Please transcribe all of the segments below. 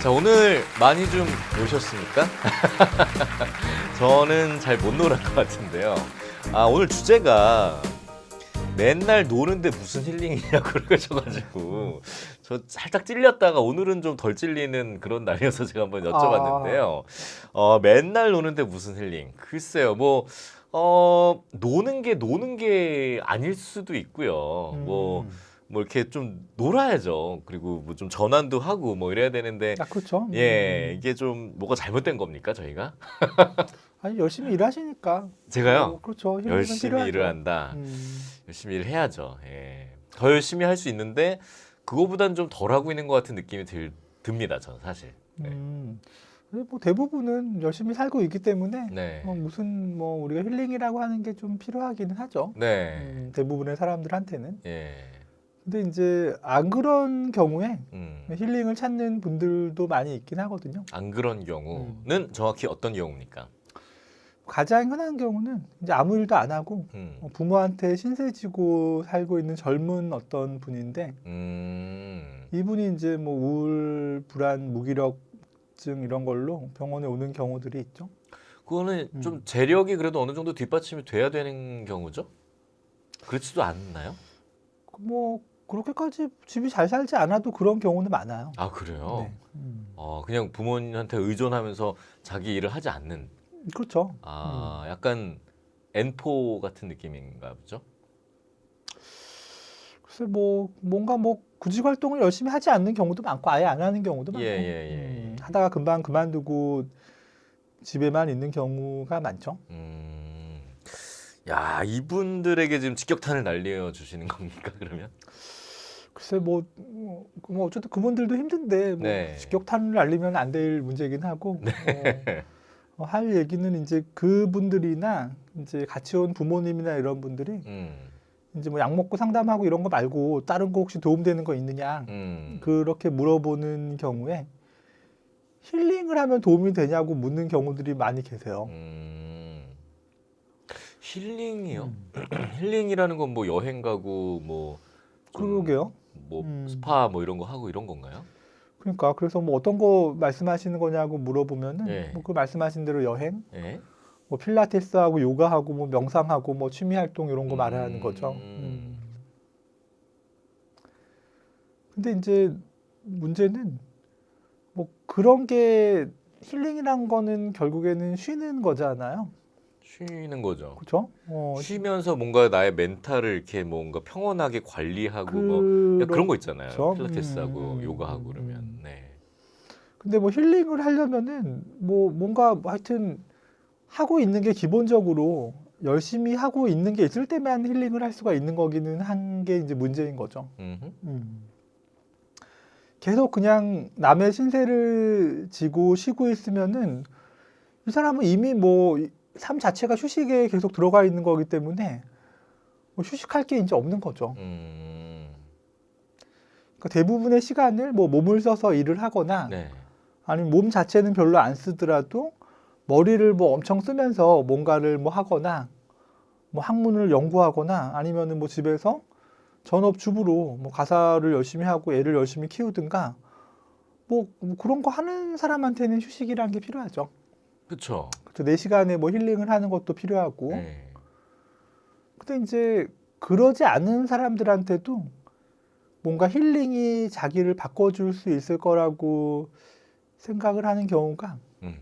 자, 오늘 많이 좀 노셨습니까? 저는 잘 못 놀은 것 같은데요. 오늘 주제가 맨날 노는데 무슨 힐링이냐고 그러셔가지고 저 살짝 찔렸다가 오늘은 좀 덜 찔리는 그런 날이어서 제가 한번 여쭤봤는데요. 맨날 노는데 무슨 힐링? 글쎄요, 노는 게 아닐 수도 있고요. 뭐 이렇게 좀 놀아야죠. 그리고 뭐 좀 전환도 하고 뭐 이래야 되는데, 그렇죠. 예, 이게 좀 뭐가 잘못된 겁니까, 저희가? 아니 열심히 일하시니까. 제가요? 그렇죠. 힐링은 열심히 필요하죠. 일을 한다. 열심히 일을 해야죠. 예. 더 열심히 할 수 있는데 그거보단 좀 덜 하고 있는 것 같은 느낌이 듭니다. 저는 사실. 네. 근데 뭐 대부분은 열심히 살고 있기 때문에 네. 무슨 우리가 힐링이라고 하는 게 좀 필요하기는 하죠. 네. 대부분의 사람들한테는. 예. 근데 이제 안 그런 경우에 음. 힐링을 찾는 분들도 많이 있긴 하거든요. 안 그런 경우는 정확히 어떤 경우입니까? 가장 흔한 경우는 이제 아무 일도 안 하고 음. 부모한테 신세 지고 살고 있는 젊은 어떤 분인데 이분이 이제 뭐 우울, 불안, 무기력증 이런 걸로 병원에 오는 경우들이 있죠. 그거는 좀 재력이 그래도 어느 정도 뒷받침이 돼야 되는 경우죠? 그렇지도 않나요? 뭐 그렇게까지 집이 잘 살지 않아도 그런 경우는 많아요. 아, 그래요? 네. 그냥 부모님한테 의존하면서 자기 일을 하지 않는. 그렇죠. 약간 N4 같은 느낌인가 보죠? 글쎄 뭔가 구직 활동을 열심히 하지 않는 경우도 많고 아예 안 하는 경우도 많고 예. 하다가 금방 그만두고 집에만 있는 경우가 많죠. 야, 이분들에게 지금 직격탄을 날려 주시는 겁니까, 그러면? 글쎄 어쨌든 그분들도 힘든데 네. 직격탄을 날리면 안 될 문제이긴 하고 할 얘기는 이제 그분들이나 이제 같이 온 부모님이나 이런 분들이 이제 뭐 약 먹고 상담하고 이런 거 말고 다른 거 혹시 도움되는 거 있느냐 그렇게 물어보는 경우에 힐링을 하면 도움이 되냐고 묻는 경우들이 많이 계세요. 힐링이요? 힐링이라는 건 뭐 여행 가고 뭐 그러게요. 스파 뭐 이런 거 하고 이런 건가요? 그러니까 그래서 뭐 어떤 거 말씀하시는 거냐고 물어보면은 네. 그 말씀하신 대로 여행, 예. 뭐 필라테스하고 요가하고 뭐 명상하고 뭐 취미 활동 이런 거 말하는 거죠. 근데 이제 문제는 뭐 그런 게 힐링이란 거는 결국에는 쉬는 거잖아요. 쉬는 거죠. 그렇죠? 쉬면서 뭔가 나의 멘탈을 이렇게 뭔가 평온하게 관리하고 뭐 그런 거 있잖아요. 그렇죠. 필라테스하고 요가하고 그러면. 네. 근데 뭐 힐링을 하려면은 뭔가 하여튼 하고 있는 게 기본적으로 열심히 하고 있는 게 있을 때만 힐링을 할 수가 있는 거기는 한 게 이제 문제인 거죠. 계속 그냥 남의 신세를 지고 쉬고 있으면은 이 사람은 이미 뭐 삶 자체가 휴식에 계속 들어가 있는 거기 때문에 뭐 휴식할 게 이제 없는 거죠. 그러니까 대부분의 시간을 뭐 몸을 써서 일을 하거나 네. 아니면 몸 자체는 별로 안 쓰더라도 머리를 뭐 엄청 쓰면서 뭔가를 뭐 하거나 뭐 학문을 연구하거나 아니면은 뭐 집에서 전업주부로 뭐 가사를 열심히 하고 애를 열심히 키우든가 뭐 그런 거 하는 사람한테는 휴식이라는 게 필요하죠. 그렇죠. 내 시간에 뭐 힐링을 하는 것도 필요하고. 네. 근데 이제 그러지 않은 사람들한테도 뭔가 힐링이 자기를 바꿔줄 수 있을 거라고 생각을 하는 경우가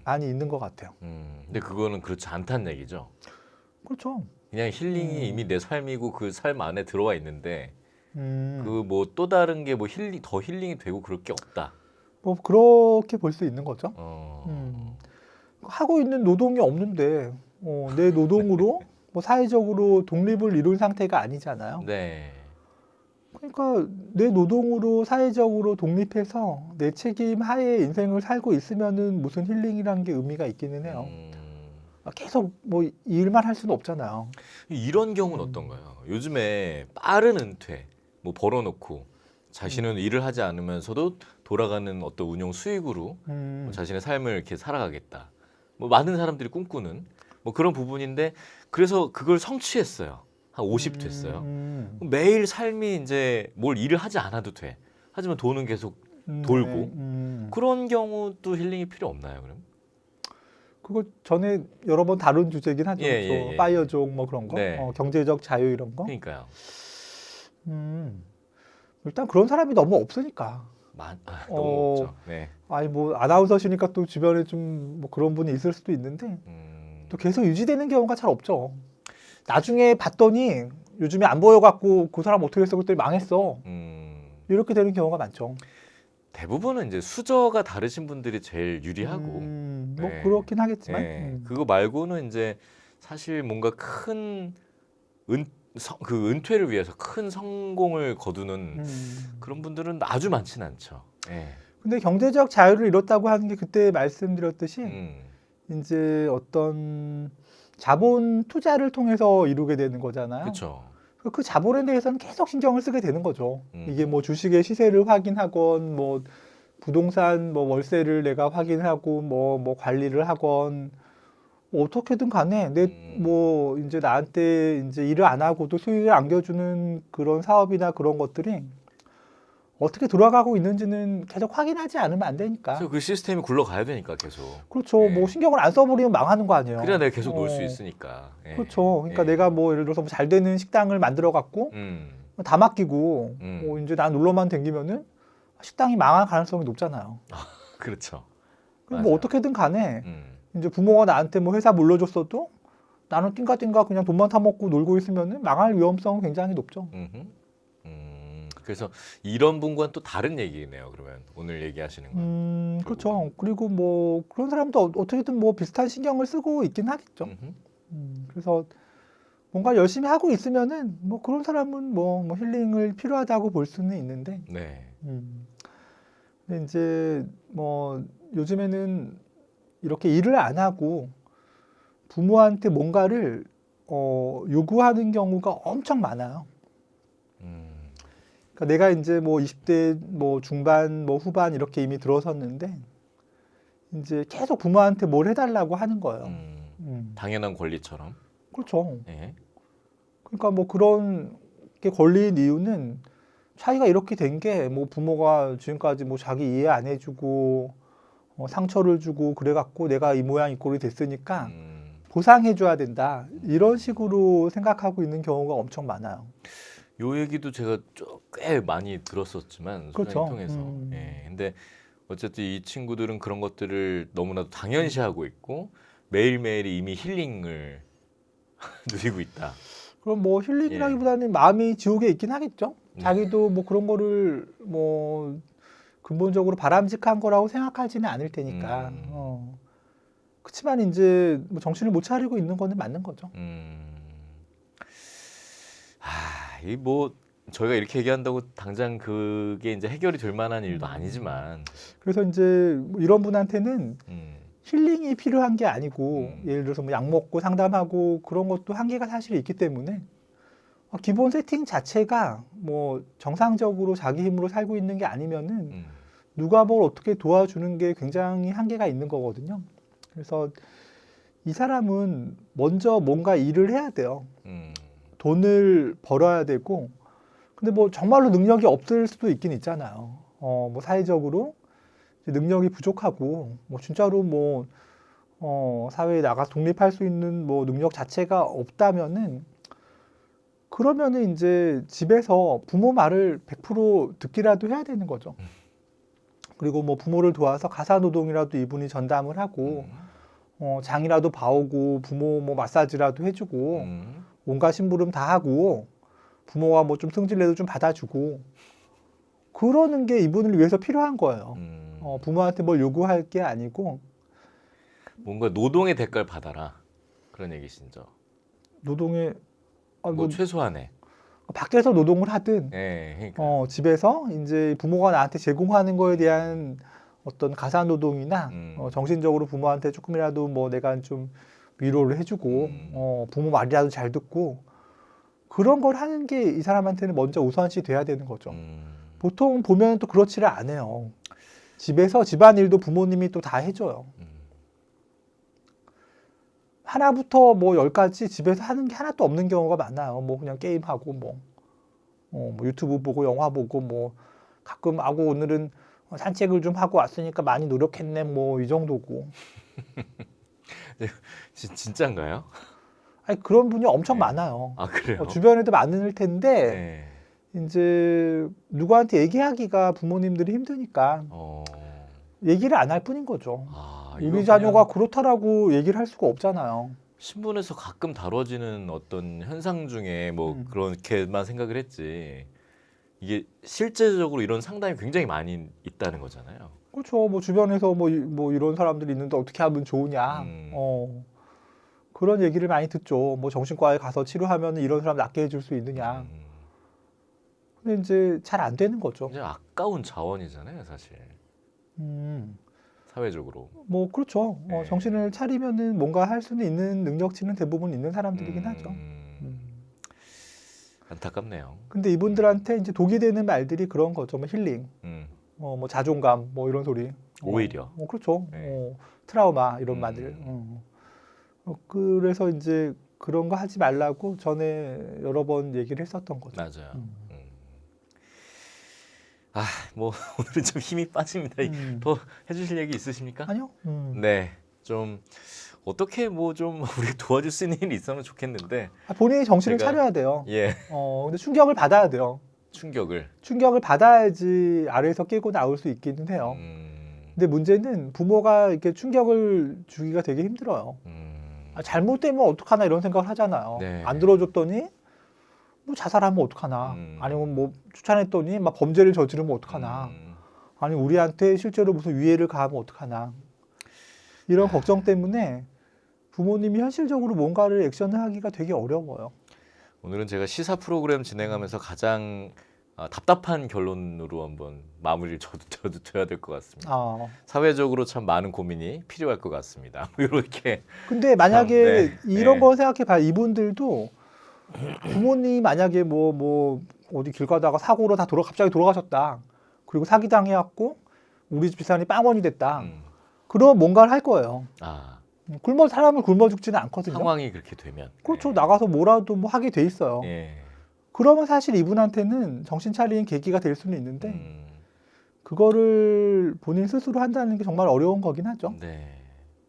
많이 있는 것 같아요. 근데 그거는 그렇지 않다는 얘기죠. 그렇죠. 그냥 힐링이 이미 내 삶이고 그 삶 안에 들어와 있는데 그 뭐 또 다른 게 뭐 더 힐링이 되고 그럴 게 없다. 뭐 그렇게 볼 수 있는 거죠. 어. 하고 있는 노동이 없는데 내 노동으로 뭐 사회적으로 독립을 이룬 상태가 아니잖아요. 네. 그러니까 내 노동으로 사회적으로 독립해서 내 책임 하에 인생을 살고 있으면은 무슨 힐링이라는 게 의미가 있기는 해요. 계속 뭐 이 일만 할 수는 없잖아요. 이런 경우는 어떤가요? 요즘에 빠른 은퇴, 뭐 벌어놓고 자신은 일을 하지 않으면서도 돌아가는 어떤 운용 수익으로 뭐 자신의 삶을 이렇게 살아가겠다. 뭐 많은 사람들이 꿈꾸는 뭐 그런 부분인데 그래서 그걸 성취했어요. 한 50 됐어요. 매일 삶이 이제 뭘 일을 하지 않아도 돼. 하지만 돈은 계속 돌고 네. 그런 경우도 힐링이 필요 없나요? 그럼? 그거 전에 여러 번 다룬 주제긴 하죠. 예. 파이어족 뭐 그런 거, 네. 경제적 자유 이런 거. 그러니까요. 일단 그런 사람이 너무 없으니까. 너무 없죠. 네. 아니 뭐 아나운서시니까 또 주변에 좀 뭐 그런 분이 있을 수도 있는데 또 계속 유지되는 경우가 잘 없죠. 나중에 봤더니 요즘에 안 보여갖고 그 사람 어떻게 했어 그랬더니 망했어. 이렇게 되는 경우가 많죠. 대부분은 이제 수저가 다르신 분들이 제일 유리하고 뭐 네. 그렇긴 하겠지만 네. 그거 말고는 이제 사실 뭔가 큰 그 은퇴를 위해서 큰 성공을 거두는 그런 분들은 아주 많지는 않죠. 네. 근데 경제적 자유를 이뤘다고 하는 게 그때 말씀드렸듯이 이제 어떤 자본 투자를 통해서 이루게 되는 거잖아요. 그렇죠. 그 자본에 대해서는 계속 신경을 쓰게 되는 거죠. 이게 뭐 주식의 시세를 확인하건 뭐 부동산 뭐 월세를 내가 확인하고 뭐 관리를 하건 뭐 어떻게든 간에 뭐 이제 나한테 이제 일을 안 하고도 수익을 안겨주는 그런 사업이나 그런 것들이 어떻게 돌아가고 있는지는 계속 확인하지 않으면 안 되니까. 그래서 그 시스템이 굴러가야 되니까 계속. 그렇죠. 네. 뭐 신경을 안 써버리면 망하는 거 아니에요. 그래야 내가 계속 놀 수 있으니까. 네. 그렇죠. 그러니까 네. 내가 뭐 예를 들어서 뭐 잘 되는 식당을 만들어 갖고 다 맡기고 뭐 이제 난 놀러만 댕기면은 식당이 망할 가능성이 높잖아요. 그렇죠. 그럼 뭐 맞아요. 어떻게든 간에 이제 부모가 나한테 뭐 회사 물려줬어도 나는 띵가띵가 그냥 돈만 타먹고 놀고 있으면은 망할 위험성은 굉장히 높죠. 그래서 이런 분과는 또 다른 얘기네요. 그러면 오늘 얘기하시는 건. 그렇죠. 그리고 뭐 그런 사람도 어떻게든 뭐 비슷한 신경을 쓰고 있긴 하겠죠. 그래서 뭔가 열심히 하고 있으면은 뭐 그런 사람은 뭐 힐링을 필요하다고 볼 수는 있는데. 네. 근데 이제 뭐 요즘에는 이렇게 일을 안 하고 부모한테 뭔가를 요구하는 경우가 엄청 많아요. 그러니까 내가 이제 뭐 20대 뭐 중반 뭐 후반 이렇게 이미 들어섰는데 이제 계속 부모한테 뭘 해달라고 하는 거예요. 당연한 권리처럼. 그렇죠. 네. 그러니까 뭐 그런 게 걸린 이유는 자기가 이렇게 된 게 뭐 부모가 지금까지 뭐 자기 이해 안 해주고 상처를 주고 그래갖고 내가 이 모양 이 꼴이 됐으니까 보상해줘야 된다. 이런 식으로 생각하고 있는 경우가 엄청 많아요. 요 얘기도 제가 꽤 많이 들었었지만 그렇죠. 소장님 통해서. 예. 근데 어쨌든 이 친구들은 그런 것들을 너무나도 당연시하고 있고 매일매일이 이미 힐링을 누리고 있다. 그럼 뭐 힐링이라기보다는 마음이 지옥에 있긴 하겠죠. 자기도 뭐 그런 거를 뭐 근본적으로 바람직한 거라고 생각하지는 않을 테니까. 그렇지만 이제 뭐 정신을 못 차리고 있는 거는 맞는 거죠. 이 뭐 저희가 이렇게 얘기한다고 당장 그게 이제 해결이 될 만한 일도 아니지만. 그래서 이제 뭐 이런 분한테는 힐링이 필요한 게 아니고 예를 들어서 뭐 약 먹고 상담하고 그런 것도 한계가 사실 있기 때문에 기본 세팅 자체가 뭐 정상적으로 자기 힘으로 살고 있는 게 아니면은 누가 뭘 어떻게 도와주는 게 굉장히 한계가 있는 거거든요. 그래서 이 사람은 먼저 뭔가 일을 해야 돼요. 돈을 벌어야 되고, 근데 뭐 정말로 능력이 없을 수도 있긴 있잖아요. 뭐 사회적으로 능력이 부족하고, 뭐 진짜로 뭐 사회에 나가 독립할 수 있는 뭐 능력 자체가 없다면은, 그러면은 이제 집에서 부모 말을 100% 듣기라도 해야 되는 거죠. 그리고 뭐 부모를 도와서 가사노동이라도 이분이 전담을 하고, 장이라도 봐오고, 부모 뭐 마사지라도 해주고, 온갖 심부름 다 하고, 부모가 뭐 좀 승질내도 좀 받아주고, 그러는 게 이분을 위해서 필요한 거예요. 부모한테 뭘 요구할 게 아니고. 뭔가 노동의 대가를 받아라. 그런 얘기신죠. 노동의, 뭐 최소한의. 밖에서 노동을 하든, 네, 그러니까. 집에서 이제 부모가 나한테 제공하는 거에 대한 어떤 가사 노동이나 정신적으로 부모한테 조금이라도 뭐 내가 좀 위로를 해주고 부모 말이라도 잘 듣고 그런 걸 하는 게 이 사람한테는 먼저 우선시 돼야 되는 거죠. 보통 보면 또 그렇지를 않아요. 집에서 집안일도 부모님이 또 다 해줘요. 하나부터 뭐 10까지 집에서 하는 게 하나도 없는 경우가 많아요. 뭐 그냥 게임하고 뭐 유튜브 보고 영화 보고 뭐 가끔 오늘은 산책을 좀 하고 왔으니까 많이 노력했네 뭐 이 정도고. 진짜인가요? 아니 그런 분이 엄청 네. 많아요. 아 그래요? 주변에도 많을 텐데 네. 이제 누구한테 얘기하기가 부모님들이 힘드니까 얘기를 안 할 뿐인 거죠. 이거 우리 자녀가 그냥 그렇다라고 얘기를 할 수가 없잖아요. 신문에서 가끔 다뤄지는 어떤 현상 중에 뭐 그렇게만 생각을 했지 이게 실제적으로 이런 상담이 굉장히 많이 있다는 거잖아요. 그렇죠. 뭐 주변에서 뭐 이런 사람들이 있는데 어떻게 하면 좋으냐. 그런 얘기를 많이 듣죠. 뭐 정신과에 가서 치료하면 이런 사람 낫게 해줄 수 있느냐. 근데 이제 잘 안 되는 거죠. 이제 아까운 자원이잖아요, 사실. 사회적으로. 뭐 그렇죠. 네. 정신을 차리면은 뭔가 할 수는 있는 능력치는 대부분 있는 사람들이긴 하죠. 안타깝네요. 근데 이분들한테 이제 독이 되는 말들이 그런 거죠. 뭐 힐링, 뭐 자존감, 뭐 이런 소리. 오히려. 그렇죠. 네. 트라우마 이런 말들. 그래서 이제 그런 거 하지 말라고 전에 여러 번 얘기를 했었던 거죠. 맞아요. 뭐 오늘은 좀 힘이 빠집니다. 더 해주실 얘기 있으십니까? 아니요. 네, 좀 어떻게 뭐 좀 우리 도와줄 수 있는 일이 있으면 좋겠는데. 본인이 정신을 제가- 차려야 돼요. 예. 근데 충격을 받아야 돼요. 충격을 받아야지 아래에서 깨고 나올 수 있기는 해요. 근데 문제는 부모가 이렇게 충격을 주기가 되게 힘들어요. 잘못되면 어떡하나 이런 생각을 하잖아요. 네. 안 들어줬더니 뭐 자살하면 어떡하나. 아니면 뭐 추천했더니 막 범죄를 저지르면 어떡하나. 아니 우리한테 실제로 무슨 위해를 가하면 어떡하나. 이런 걱정 때문에 부모님이 현실적으로 뭔가를 액션을 하기가 되게 어려워요. 오늘은 제가 시사 프로그램 진행하면서 가장 답답한 결론으로 한번 마무리를 저도 줘야 될 것 같습니다. 사회적으로 참 많은 고민이 필요할 것 같습니다. 이렇게. 근데 만약에 네. 이런 거 생각해봐요. 이분들도 부모님 만약에 뭐 어디 길 가다가 사고로 다 갑자기 돌아가셨다. 그리고 사기당해갖고 우리 집 재산이 빵원이 됐다. 그럼 뭔가를 할 거예요. 사람을 굶어 죽지는 않거든요. 상황이 그렇게 되면. 그렇죠. 나가서 뭐라도 뭐 하게 돼 있어요. 그러면 사실 이분한테는 정신 차리는 계기가 될 수는 있는데 그거를 본인 스스로 한다는 게 정말 어려운 거긴 하죠. 네.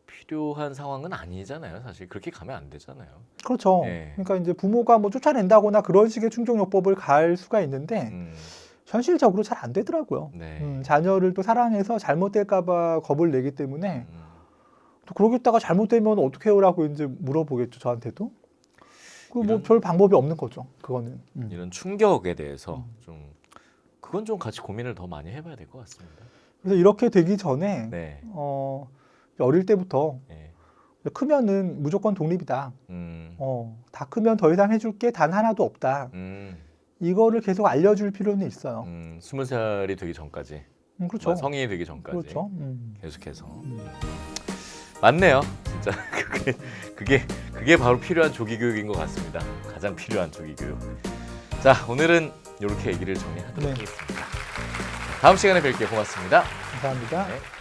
필요한 상황은 아니잖아요. 사실 그렇게 가면 안 되잖아요. 그렇죠. 네. 그러니까 이제 부모가 뭐 쫓아낸다거나 그런 식의 충족요법을 가할 수가 있는데 현실적으로 잘 안 되더라고요. 네. 자녀를 또 사랑해서 잘못될까봐 겁을 내기 때문에 또 그러겠다가 잘못되면 어떻게 해요라고 이제 물어보겠죠. 저한테도. 뭐 별 방법이 없는 거죠. 그거는. 이런 충격에 대해서 좀 그건 좀 같이 고민을 더 많이 해봐야 될 것 같습니다. 그래서 이렇게 되기 전에 네. 어릴 때부터 네. 크면은 무조건 독립이다. 다 크면 더 이상 해줄 게 단 하나도 없다. 이거를 계속 알려줄 필요는 있어요. 20살이 되기 전까지. 그렇죠. 성인이 되기 전까지. 그렇죠. 계속해서. 맞네요. 진짜 그게 바로 필요한 조기 교육인 것 같습니다. 가장 필요한 조기 교육. 자, 오늘은 이렇게 얘기를 정리하도록 하겠습니다. 다음 시간에 뵐게요. 고맙습니다. 감사합니다. 네.